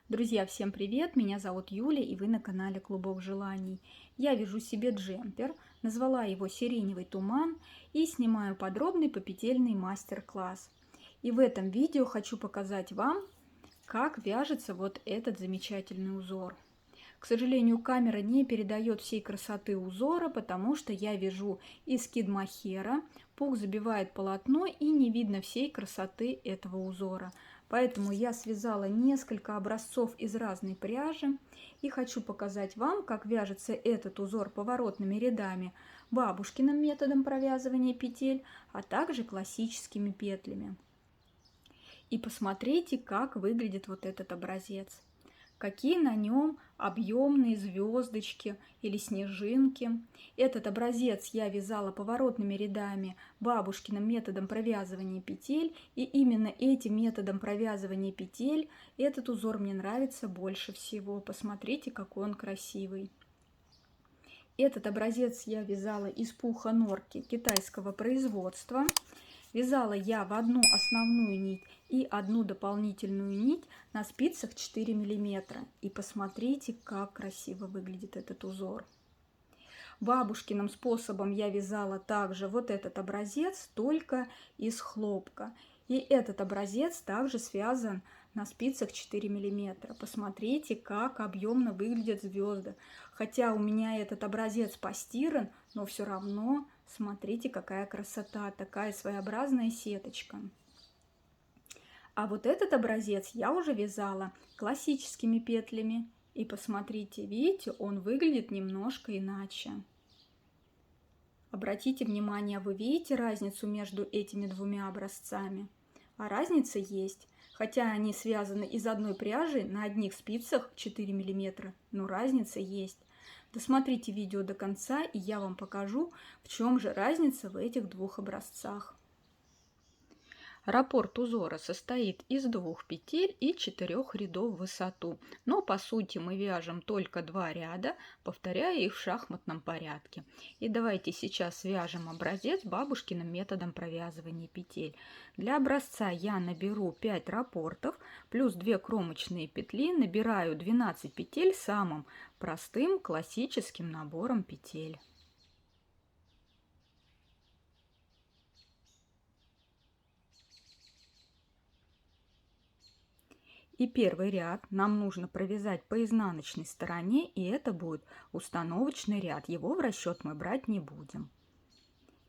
Друзья, всем привет! Меня зовут Юля, и вы на канале Клубок желаний. Я вяжу себе джемпер, назвала его «Сиреневый туман» и снимаю подробный попетельный мастер-класс. И в этом видео хочу показать вам, как вяжется вот этот замечательный узор. К сожалению, камера не передает всей красоты узора, потому что я вяжу из кид-мохера, пух забивает полотно и не видно всей красоты этого узора. Поэтому я связала несколько образцов из разной пряжи и хочу показать вам, как вяжется этот узор поворотными рядами, бабушкиным методом провязывания петель, а также классическими петлями. И посмотрите, как выглядит вот этот образец. Какие на нем объемные звездочки или снежинки. Этот образец я вязала поворотными рядами бабушкиным методом провязывания петель, и именно этим методом провязывания петель этот узор мне нравится больше всего. Посмотрите, какой он красивый. Этот образец я вязала из пуха норки китайского производства. Вязала я в одну основную нить и одну дополнительную нить на спицах 4 мм. И посмотрите, как красиво выглядит этот узор. Бабушкиным способом я вязала также вот этот образец, только из хлопка. И этот образец также связан на спицах 4 мм. Посмотрите, как объемно выглядят звезды. Хотя у меня этот образец постиран, но все равно смотрите, какая красота, такая своеобразная сеточка. А вот этот образец я уже вязала классическими петлями. И посмотрите, видите, он выглядит немножко иначе. Обратите внимание, вы видите разницу между этими двумя образцами? А разница есть. Хотя они связаны из одной пряжи на одних спицах 4 мм, но разница есть. Досмотрите видео до конца, и я вам покажу, в чем же разница в этих двух образцах. Раппорт узора состоит из 2 петель и 4 рядов в высоту, но по сути мы вяжем только 2 ряда, повторяя их в шахматном порядке. И давайте сейчас свяжем образец бабушкиным методом провязывания петель. Для образца я наберу 5 раппортов плюс 2 кромочные петли, набираю 12 петель самым простым классическим набором петель. И первый ряд нам нужно провязать по изнаночной стороне, и это будет установочный ряд. Его в расчет мы брать не будем.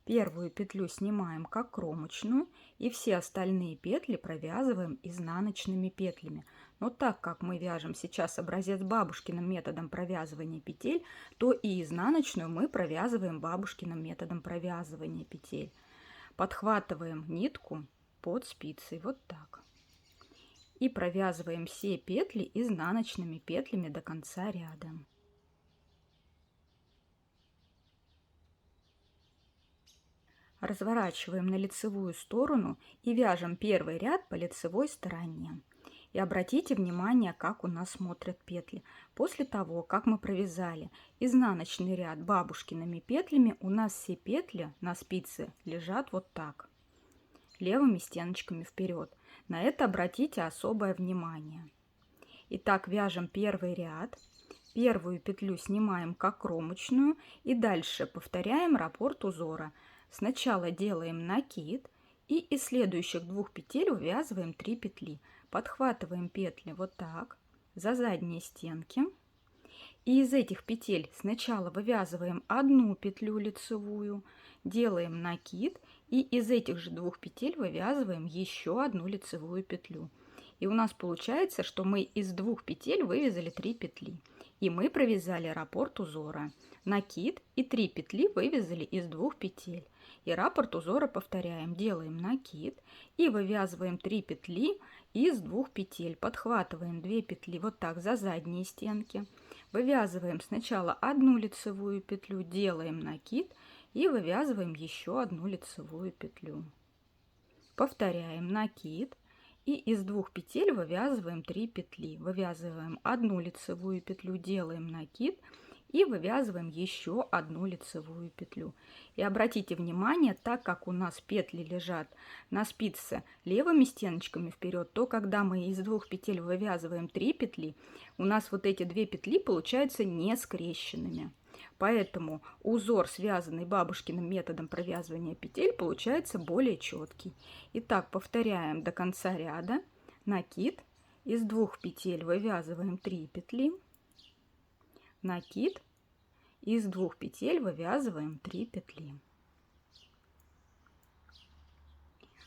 Первую петлю снимаем как кромочную, и все остальные петли провязываем изнаночными петлями. Но так как мы вяжем сейчас образец бабушкиным методом провязывания петель, то и изнаночную мы провязываем бабушкиным методом провязывания петель. Подхватываем нитку под спицей, вот так. И провязываем все петли изнаночными петлями до конца ряда. Разворачиваем на лицевую сторону и вяжем первый ряд по лицевой стороне. И обратите внимание, как у нас смотрят петли. После того, как мы провязали изнаночный ряд бабушкиными петлями, у нас все петли на спице лежат вот так, левыми стеночками вперед. На это обратите особое внимание. Итак, вяжем первый ряд. Первую петлю снимаем как кромочную и дальше повторяем раппорт узора. Сначала делаем накид и из следующих 2 петель увязываем 3 петли. Подхватываем петли вот так за задние стенки. И из этих петель сначала вывязываем 1 петлю лицевую, делаем накид, и из этих же 2 петель вывязываем еще 1 лицевую петлю. И у нас получается, что мы из 2 петель вывязали 3 петли. И мы провязали раппорт узора. Накид и 3 петли вывязали из 2 петель. И раппорт узора повторяем. Делаем накид и вывязываем 3 петли из 2 петель. Подхватываем 2 петли вот так за задние стенки. Вывязываем сначала 1 лицевую петлю, делаем накид и вывязываем еще 1 лицевую петлю. Повторяем накид. И из 2 петель вывязываем 3 петли. Вывязываем 1 лицевую петлю, делаем накид и вывязываем еще одну лицевую петлю. И обратите внимание, так как у нас петли лежат на спице левыми стеночками вперед, то когда мы из 2 петель вывязываем 3 петли, у нас вот эти 2 петли получаются не скрещенными. Поэтому узор, связанный бабушкиным методом провязывания петель, получается более четкий. Итак, повторяем до конца ряда. Накид. Из 2 петель вывязываем 3 петли. Накид. Из 2 петель вывязываем 3 петли.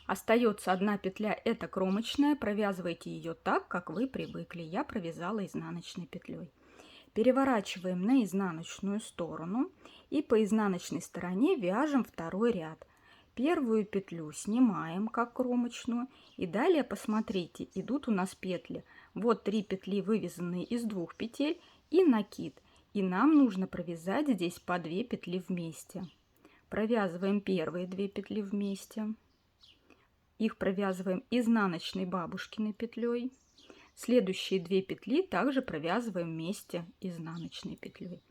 Остается одна петля, это кромочная. Провязывайте ее так, как вы привыкли. Я провязала изнаночной петлей. Переворачиваем на изнаночную сторону и по изнаночной стороне вяжем второй ряд. Первую петлю снимаем как кромочную, и далее посмотрите, идут у нас петли. Вот 3 петли, вывязанные из 2 петель, и накид. И нам нужно провязать здесь по 2 петли вместе. Провязываем первые 2 петли вместе. Их провязываем изнаночной бабушкиной петлей. Следующие 2 петли также провязываем вместе изнаночной петлей.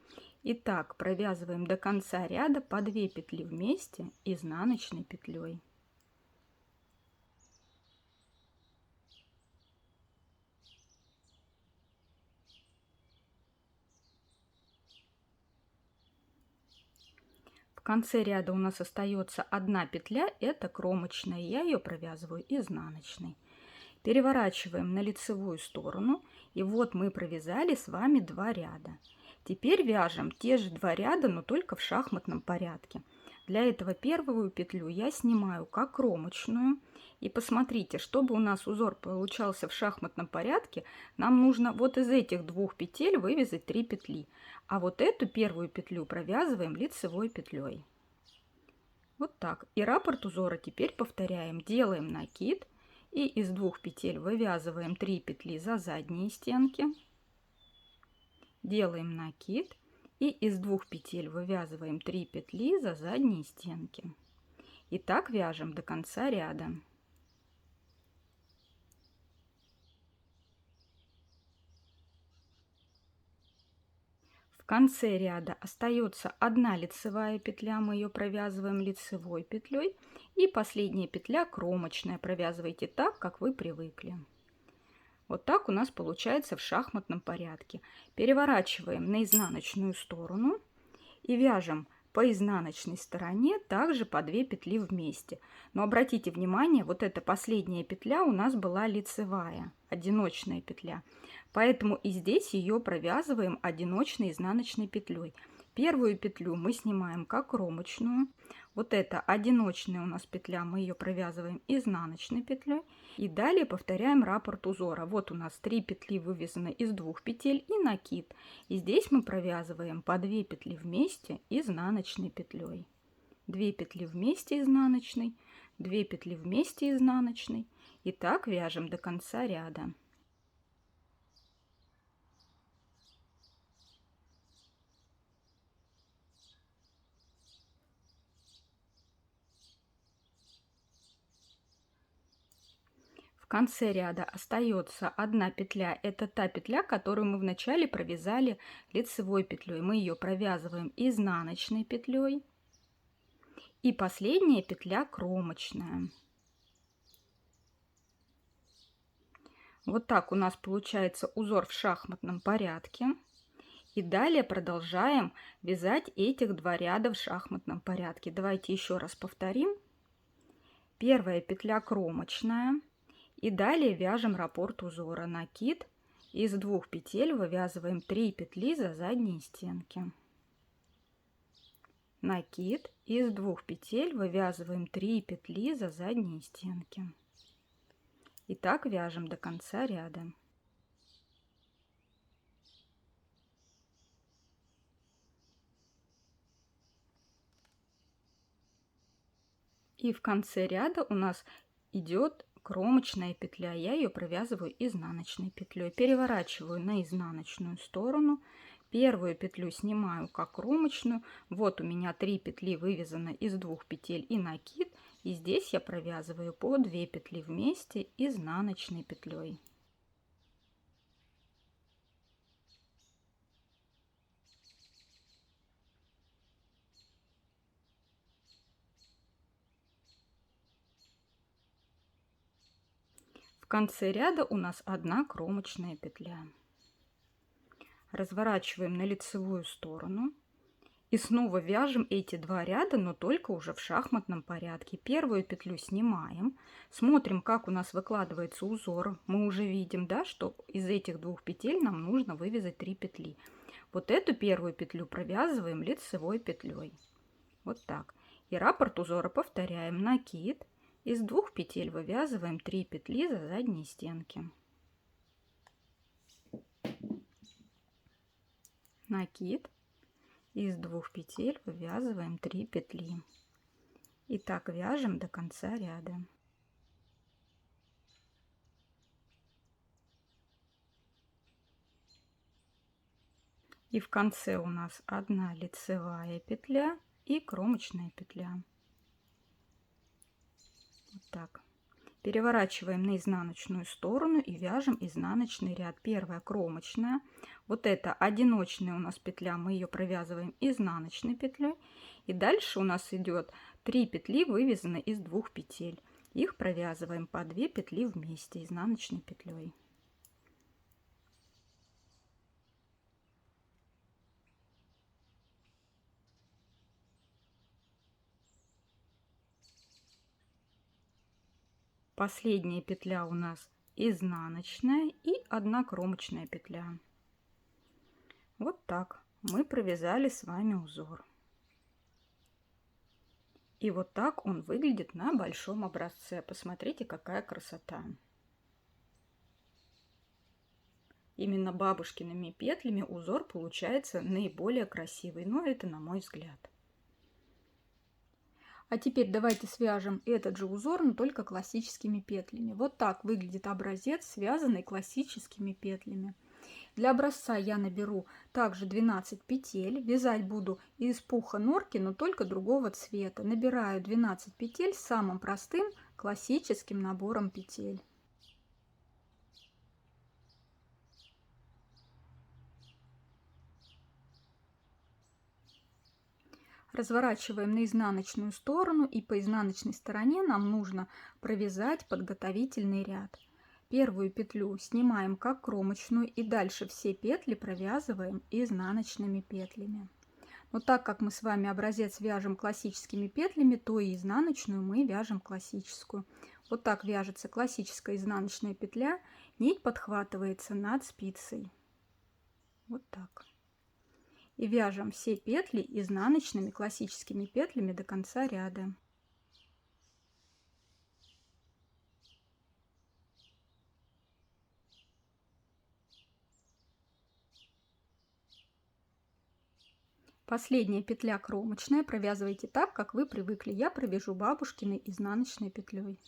Итак, провязываем до конца ряда по 2 петли вместе изнаночной петлей. В конце ряда у нас остается одна петля, это кромочная, я ее провязываю изнаночной. Переворачиваем на лицевую сторону, и вот мы провязали с вами 2 ряда. Теперь вяжем те же 2 ряда, но только в шахматном порядке. Для этого первую петлю я снимаю как кромочную. И посмотрите, чтобы у нас узор получался в шахматном порядке, нам нужно вот из этих 2 петель вывязать 3 петли. А вот эту первую петлю провязываем лицевой петлей. Вот так. И раппорт узора теперь повторяем. Делаем накид. И из 2 петель вывязываем 3 петли за задние стенки. Делаем накид. И из 2 петель вывязываем 3 петли за задние стенки. И так вяжем до конца ряда. В конце ряда остается одна лицевая петля, мы ее провязываем лицевой петлей. И последняя петля кромочная, провязывайте так, как вы привыкли. Вот так у нас получается в шахматном порядке. Переворачиваем на изнаночную сторону и вяжем по изнаночной стороне также по 2 петли вместе. Но обратите внимание, вот эта последняя петля у нас была лицевая, одиночная петля. Поэтому и здесь ее провязываем одиночной изнаночной петлей. Первую петлю мы снимаем как кромочную. Вот это одиночная у нас петля, мы ее провязываем изнаночной петлей. И далее повторяем раппорт узора. Вот у нас 3 петли вывязаны из 2 петель и накид. И здесь мы провязываем по 2 петли вместе изнаночной петлей. 2 петли вместе изнаночной, 2 петли вместе изнаночной. И так вяжем до конца ряда. В конце ряда остается одна петля. Это та петля, которую мы вначале провязали лицевой петлей. Мы ее провязываем изнаночной петлей. И последняя петля кромочная. Вот так у нас получается узор в шахматном порядке. И далее продолжаем вязать этих 2 ряда в шахматном порядке. Давайте еще раз повторим. Первая петля кромочная. И далее вяжем раппорт узора. Накид. Из 2 петель вывязываем 3 петли за задние стенки. Накид. Из 2 петель вывязываем 3 петли за задние стенки. И так вяжем до конца ряда. И в конце ряда у нас идет кромочная петля. Я ее провязываю изнаночной петлей. Переворачиваю на изнаночную сторону. Первую петлю снимаю как кромочную. Вот у меня 3 петли вывязаны из 2 петель и накид. И здесь я провязываю по 2 петли вместе изнаночной петлей. конце ряда у нас одна кромочная петля. Разворачиваем на лицевую сторону и снова вяжем эти два ряда, но только уже в шахматном порядке. Первую петлю снимаем, смотрим, как у нас выкладывается узор. Мы уже видим, да, что из этих двух петель нам нужно вывязать 3 петли. Вот эту первую петлю провязываем лицевой петлей. Вот так. И раппорт узора повторяем. Накид. Из двух петель вывязываем 3 петли за задние стенки. Накид. Из двух петель вывязываем 3 петли. И так вяжем до конца ряда. И в конце у нас одна лицевая петля и кромочная петля. Вот так. Переворачиваем на изнаночную сторону и вяжем изнаночный ряд. Первая кромочная. Вот это одиночная у нас петля, мы ее провязываем изнаночной петлей. И дальше у нас идет 3 петли, вывязаны из двух петель. Их провязываем по 2 петли вместе изнаночной петлей. Последняя петля у нас изнаночная и одна кромочная петля. Вот так мы провязали с вами узор. И вот так он выглядит на большом образце. Посмотрите, какая красота. Именно бабушкиными петлями узор получается наиболее красивый, но это на мой взгляд. А теперь давайте свяжем этот же узор, но только классическими петлями. Вот так выглядит образец, связанный классическими петлями. Для образца я наберу также 12 петель. Вязать буду из пуха норки, но только другого цвета. Набираю 12 петель с самым простым классическим набором петель. Разворачиваем на изнаночную сторону, и по изнаночной стороне нам нужно провязать подготовительный ряд. Первую петлю снимаем как кромочную и дальше все петли провязываем изнаночными петлями. Но так как мы с вами образец вяжем классическими петлями, то и изнаночную мы вяжем классическую. Вот так вяжется классическая изнаночная петля, нить подхватывается над спицей. Вот так. И вяжем все петли изнаночными классическими петлями до конца ряда. Последняя петля кромочная. Провязывайте так, как вы привыкли. Я провяжу бабушкиной изнаночной петлей.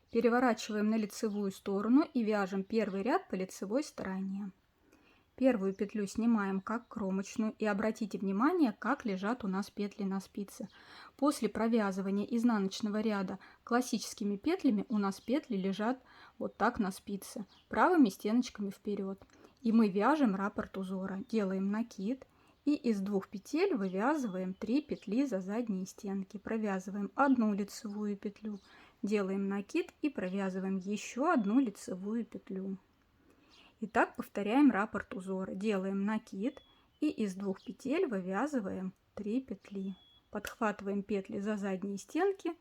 Переворачиваем на лицевую сторону и вяжем первый ряд по лицевой стороне. Первую петлю снимаем как кромочную, и обратите внимание, как лежат у нас петли на спице. После провязывания изнаночного ряда классическими петлями у нас петли лежат вот так на спице, правыми стеночками вперед. И мы вяжем раппорт узора. Делаем накид и из двух петель вывязываем 3 петли за задние стенки. Провязываем одну лицевую петлю, делаем накид и провязываем еще одну лицевую петлю. И так повторяем раппорт узора. Делаем накид и из двух петель вывязываем 3 петли. Подхватываем петли за задние стенки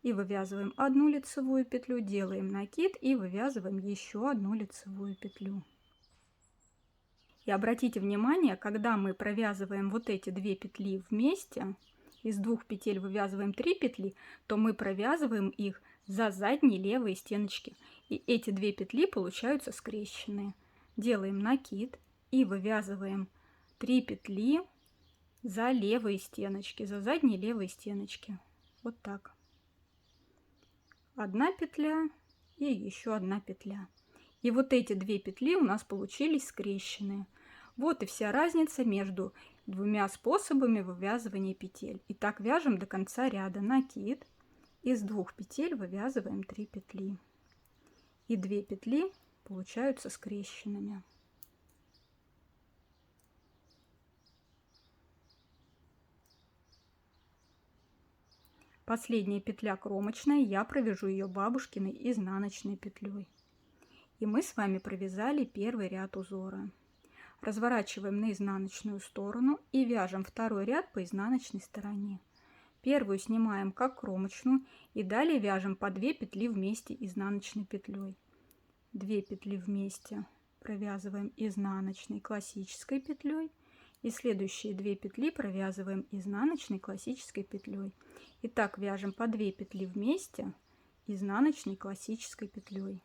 и вывязываем одну лицевую петлю, делаем накид и вывязываем еще одну лицевую петлю. И обратите внимание, когда мы провязываем вот эти 2 петли вместе, из двух петель вывязываем 3 петли, то мы провязываем их за задние левые стеночки. И эти 2 петли получаются скрещенные. Делаем накид и вывязываем 3 петли за левые стеночки, за задние левые стеночки. Вот так. Одна петля и еще одна петля. И вот эти 2 петли у нас получились скрещенные. Вот и вся разница между двумя способами вывязывания петель. И так вяжем до конца ряда. Накид. Из двух петель вывязываем 3 петли. И 2 петли получаются скрещенными. Последняя петля кромочная, я провяжу ее бабушкиной изнаночной петлей. И мы с вами провязали первый ряд узора. Разворачиваем на изнаночную сторону и вяжем второй ряд по изнаночной стороне. Первую снимаем как кромочную и далее вяжем по 2 петли вместе изнаночной петлей. 2 петли вместе провязываем изнаночной классической петлей и следующие 2 петли провязываем изнаночной классической петлей. И так вяжем по 2 петли вместе изнаночной классической петлей.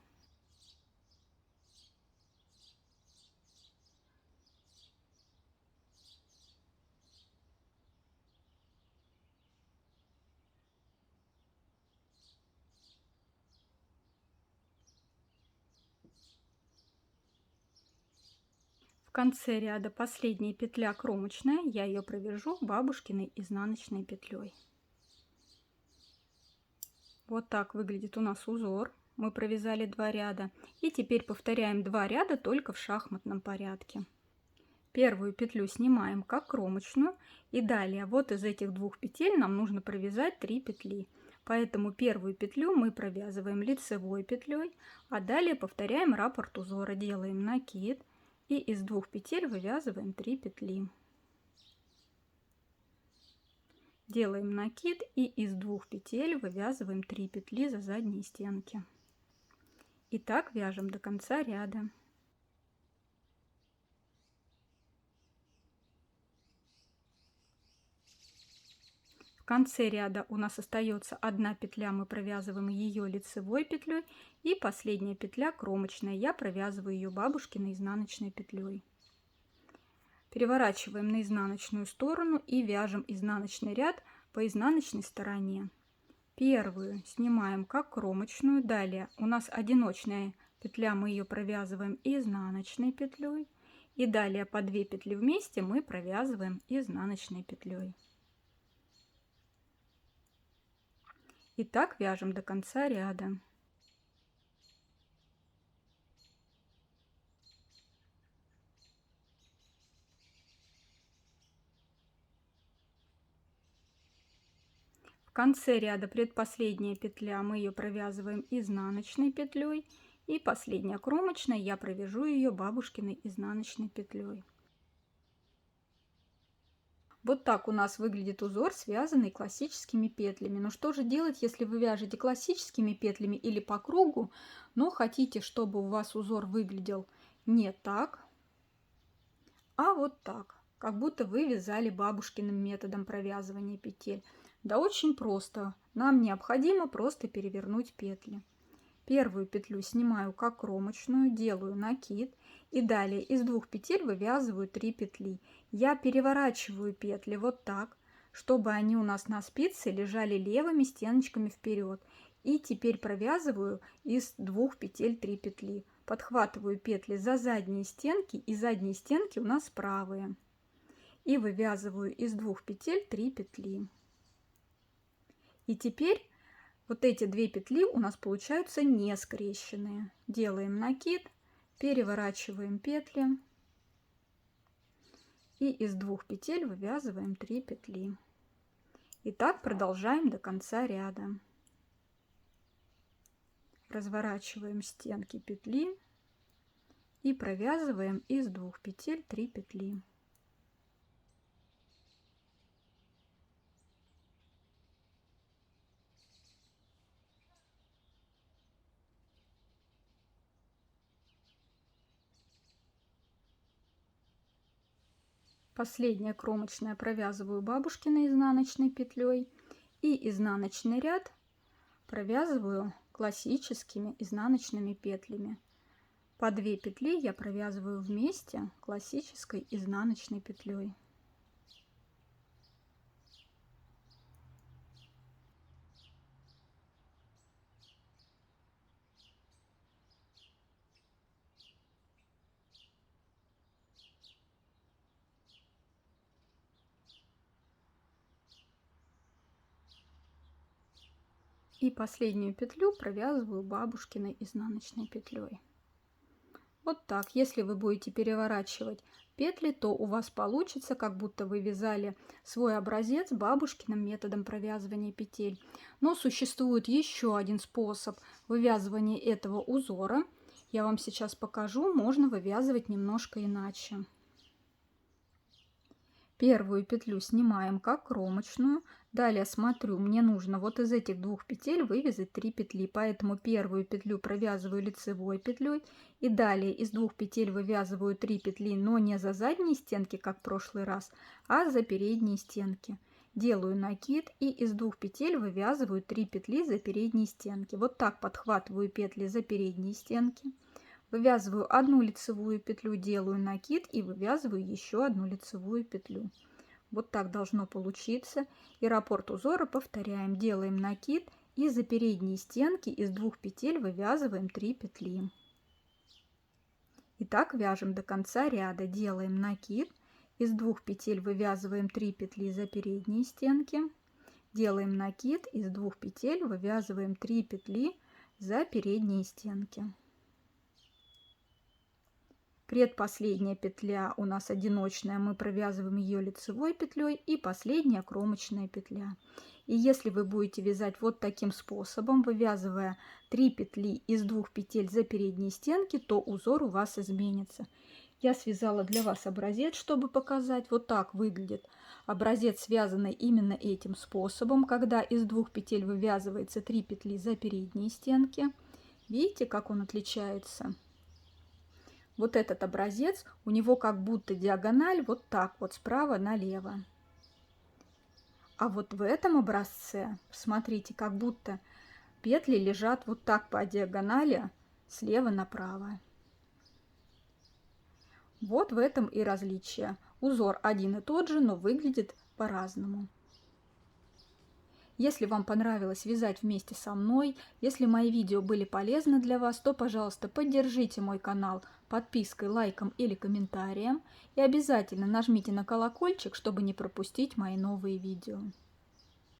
В конце ряда последняя петля кромочная, я ее провяжу бабушкиной изнаночной петлей. Вот так выглядит у нас узор. Мы провязали 2 ряда. И теперь повторяем 2 ряда только в шахматном порядке. Первую петлю снимаем как кромочную. И далее вот из этих 2 петель нам нужно провязать 3 петли. Поэтому первую петлю мы провязываем лицевой петлей. А далее повторяем раппорт узора. Делаем накид. И из 2 петель вывязываем 3 петли. Делаем накид и из 2 петель вывязываем 3 петли за задние стенки. И так вяжем до конца ряда. В конце ряда у нас остается 1 петля, мы провязываем ее лицевой петлей, и последняя петля кромочная, я провязываю ее бабушкиной изнаночной петлей. Переворачиваем на изнаночную сторону и вяжем изнаночный ряд по изнаночной стороне. Первую снимаем как кромочную, далее у нас одиночная петля, мы ее провязываем изнаночной петлей, и далее по 2 петли вместе мы провязываем изнаночной петлей. И так вяжем до конца ряда. В конце ряда предпоследняя петля, мы ее провязываем изнаночной петлей, и последняя кромочная, я провяжу ее бабушкиной изнаночной петлей. Вот так у нас выглядит узор, связанный классическими петлями. Но что же делать, если вы вяжете классическими петлями или по кругу, но хотите, чтобы у вас узор выглядел не так, а вот так, как будто вы вязали бабушкиным методом провязывания петель? Да очень просто. Нам необходимо просто перевернуть петли. Первую петлю снимаю как кромочную, делаю накид и далее из 2 петель вывязываю 3 петли. Я переворачиваю петли вот так, чтобы они у нас на спице лежали левыми стеночками вперед. И теперь провязываю из 2 петель 3 петли. Подхватываю петли за задние стенки, и задние стенки у нас правые. И вывязываю из 2 петель 3 петли. И теперь вот эти 2 петли у нас получаются не скрещенные. Делаем накид, переворачиваем петли и из 2 петель вывязываем 3 петли. И так продолжаем до конца ряда. Разворачиваем стенки петли и провязываем из 2 петель 3 петли. Последняя кромочная провязываю бабушкиной изнаночной петлей, и изнаночный ряд провязываю классическими изнаночными петлями. По 2 петли я провязываю вместе классической изнаночной петлей. И последнюю петлю провязываю бабушкиной изнаночной петлей. Вот так. Если вы будете переворачивать петли, то у вас получится, как будто вы вязали свой образец бабушкиным методом провязывания петель. Но существует еще один способ вывязывания этого узора. Я вам сейчас покажу, можно вывязывать немножко иначе. Первую петлю снимаем как кромочную. Далее смотрю, мне нужно вот из этих двух петель вывязать 3 петли, поэтому первую петлю провязываю лицевой петлей, и далее из двух петель вывязываю 3 петли, но не за задние стенки, как в прошлый раз, а за передние стенки. Делаю накид и из двух петель вывязываю 3 петли за передние стенки. Вот так подхватываю петли за передние стенки. Вывязываю одну лицевую петлю, делаю накид и вывязываю еще одну лицевую петлю. Вот так должно получиться. И раппорт узора повторяем. Делаем накид и за передние стенки из двух петель вывязываем 3 петли. И так вяжем до конца ряда. Делаем накид, из двух петель вывязываем 3 петли за передние стенки. Делаем накид, из двух петель вывязываем 3 петли за передние стенки. Предпоследняя петля у нас одиночная, мы провязываем ее лицевой петлей, и последняя кромочная петля. И если вы будете вязать вот таким способом, вывязывая 3 петли из двух петель за передние стенки, то узор у вас изменится. Я связала для вас образец, чтобы показать. Вот так выглядит образец, связанный именно этим способом, когда из двух петель вывязывается 3 петли за передние стенки. Видите, как он отличается? Вот этот образец, у него как будто диагональ вот так вот справа налево. А вот в этом образце, смотрите, как будто петли лежат вот так по диагонали слева направо. Вот в этом и различие. Узор один и тот же, но выглядит по-разному. Если вам понравилось вязать вместе со мной, если мои видео были полезны для вас, то, пожалуйста, поддержите мой канал подпиской, лайком или комментарием. И обязательно нажмите на колокольчик, чтобы не пропустить мои новые видео.